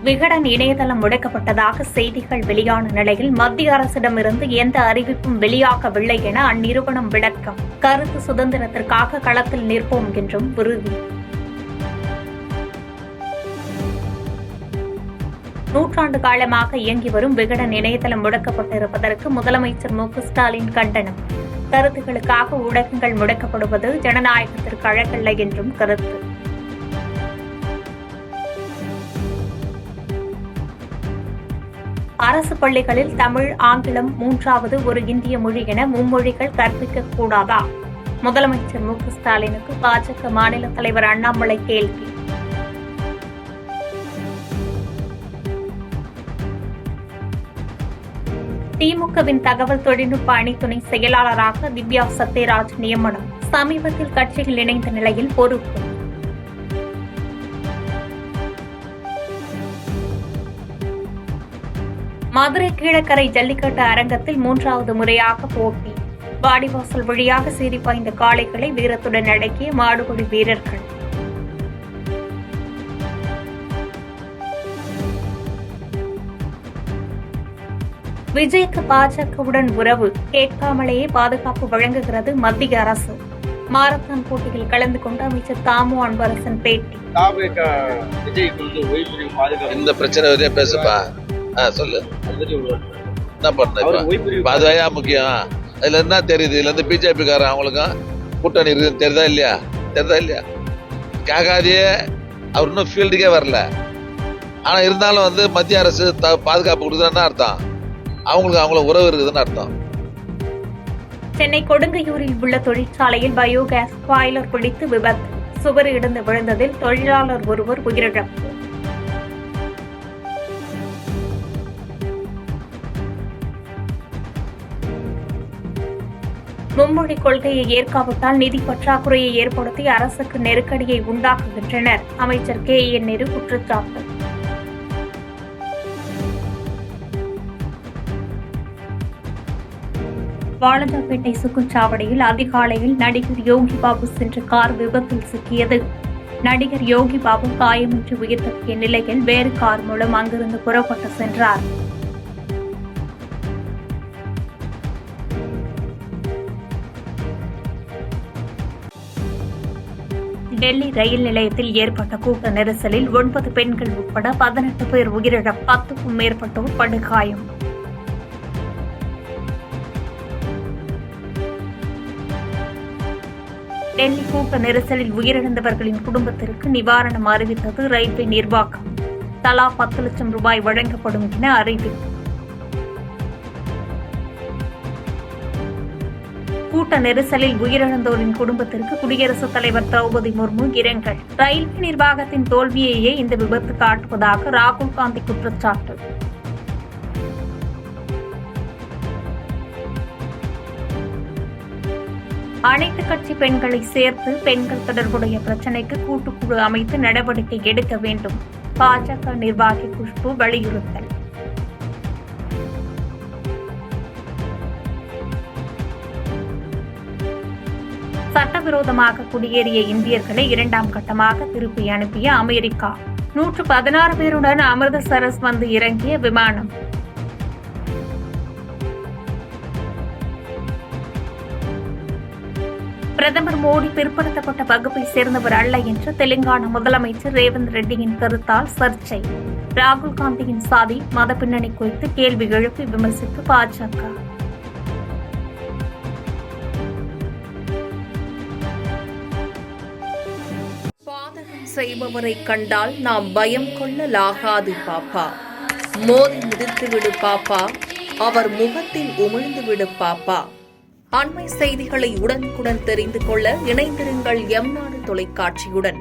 விகடன் இணையதளம் முடக்கப்பட்டதாக செய்திகள் வெளியான நிலையில் மத்திய அரசிடமிருந்து எந்த அறிவிப்பும் வெளியாகவில்லை என அந்நிறுவனம் விளக்கம். கருத்து சுதந்திரத்திற்காக களத்தில் நிற்போம் என்றும் உறுதி. 100 ஆண்டு காலமாக இயங்கி வரும் விகடன் இணையதளம் முடக்கப்பட்டிருப்பதற்கு முதலமைச்சர் மு க ஸ்டாலின் கண்டனம். கருத்துக்களுக்காக ஊடகங்கள் முடக்கப்படுவது ஜனநாயகத்திற்கு அழகல்ல என்றும் கருத்து. அரசு பள்ளிகளில் தமிழ், ஆங்கிலம் 3வது ஒரு இந்திய மொழி என மும்மொழிகள் கற்பிக்கக் கூடாதா? முதலமைச்சர் மு க ஸ்டாலினுக்கு பாஜக மாநில தலைவர் அண்ணாமலை கேள்வி. திமுகவின் தகவல் தொழில்நுட்ப அணி துணை செயலாளராக திவ்யா சத்யராஜ் நியமனம். சமீபத்தில் கட்சியில் இணைந்த நிலையில் பொறுப்பு. மதுரை கீழக்கரை ஜல்லிக்கட்டு அரங்கத்தில் 3வது முறையாக போட்டி. வாடிவாசல் வழியாக சீறி பாய்ந்த காளைகளை வீரத்துடன் அடக்கிய மாடுபிடி வீரர்கள். விஜய்க்கு பாஜகவுடன் உறவு, கேட்காமலேயே பாதுகாப்பு வழங்குகிறது மத்திய அரசு. மாரத்தான் போட்டியில் கலந்து கொண்ட அமைச்சர் தாமு அன்பரசன் பேட்டி. இந்த பிரச்சனை பேசுப்பா, சொல்லு. என்ன பண்ண அதுவா முக்கியம்? அதுல என்ன தெரியுது? இதுல இருந்து பிஜேபி காரன் அவங்களுக்கும் கூட்டணி இருக்குன்னு தெரியுதா இல்லையா? கேட்காதே, அவர் இன்னும் ஃபீல்டுக்கே வரல. ஆனா இருந்தாலும் மத்திய அரசு பாதுகாப்பு கொடுக்குதுன்னு அர்த்தம், அவங்கள உறவு இருக்குதுன்னு அர்த்தம். சென்னை கொடுங்கையூரில் உள்ள தொழிற்சாலையில் பயோகேஸ் பாய்லர் பிடித்து விபத்து. சுவர் இடிந்து விழுந்ததில் தொழிலாளர் ஒருவர் உயிரிழப்பு. மும்மொழி கொள்கையை ஏற்காவிட்டால் நிதி பற்றாக்குறையை ஏற்படுத்தி அரசுக்கு நெருக்கடியை உண்டாக்குகின்றனர். அமைச்சர் KN நேரு குற்றச்சாட்டு. வாலாஜாபேட்டை சுக்குச்சாவடியில் அதிகாலையில் நடிகர் யோகி பாபு சென்ற கார் விபத்தில் சிக்கியது. நடிகர் யோகி பாபு காயமின்றி உயிர் தப்பிய நிலையில் வேறு கார் மூலம் அங்கிருந்து புறப்பட்டு சென்றார். டெல்லி ரயில் நிலையத்தில் ஏற்பட்ட கூட்ட நெரிசலில் 9 பெண்கள் உட்பட 18 பேர் உயிரிழப்பு, 10க்கும் மேற்பட்டோர் படுகாயம். டெல்லி கூட்ட நெரிசலில் உயிரிழந்தவர்களின் குடும்பத்திற்கு நிவாரணம் அறிவித்தது ரயில்வே நிர்வாகம். தலா 10 லட்சம் ரூபாய் வழங்கப்படும் என அறிவிப்பு. கூட்ட நெரிசலில் உயிரிழந்தோரின் குடும்பத்திற்கு குடியரசுத் தலைவர் திரௌபதி முர்மு இரங்கல். ரயில்வே நிர்வாகத்தின் தோல்வியையே இந்த விபத்து காட்டுவதாக ராகுல் காந்தி குற்றச்சாட்டு. அனைத்து கட்சி பெண்களை சேர்த்து பெண்கள் தொடர்புடைய பிரச்சினைக்கு கூட்டுக்குழு அமைத்து நடவடிக்கை எடுக்க வேண்டும். பாஜக நிர்வாகி குஷ்பு வலியுறுத்தல். சட்டவிரோதமாக குடியேறிய இந்தியர்களை 2ஆம் கட்டமாக திருப்பி அனுப்பிய அமெரிக்கா. 116 பேருடன் அமிர்தசரஸ் வந்து இறங்கிய விமானம். பிரதமர் மோடி பிற்படுத்தப்பட்ட வகுப்பை சேர்ந்தவர் அல்ல என்று தெலுங்கானா முதலமைச்சர் ரேவந்த் ரெட்டியின் கருத்தால் சர்ச்சை. ராகுல் காந்தியின் சாதி மத பின்னணி குறித்து கேள்வி எழுப்பி விமர்சித்து பாஜக. செய்பவரை கண்டால் நாம் பயம் கொள்ளலாகாது பாப்பா. மோதி மிதித்துவிடு பாப்பா, அவர் முகத்தில் உமிழ்ந்துவிடு பாப்பா. அண்மை செய்திகளை உடனுக்குடன் தெரிந்து கொள்ள இணைந்திருங்கள் எம் நாடு தொலைக்காட்சியுடன்.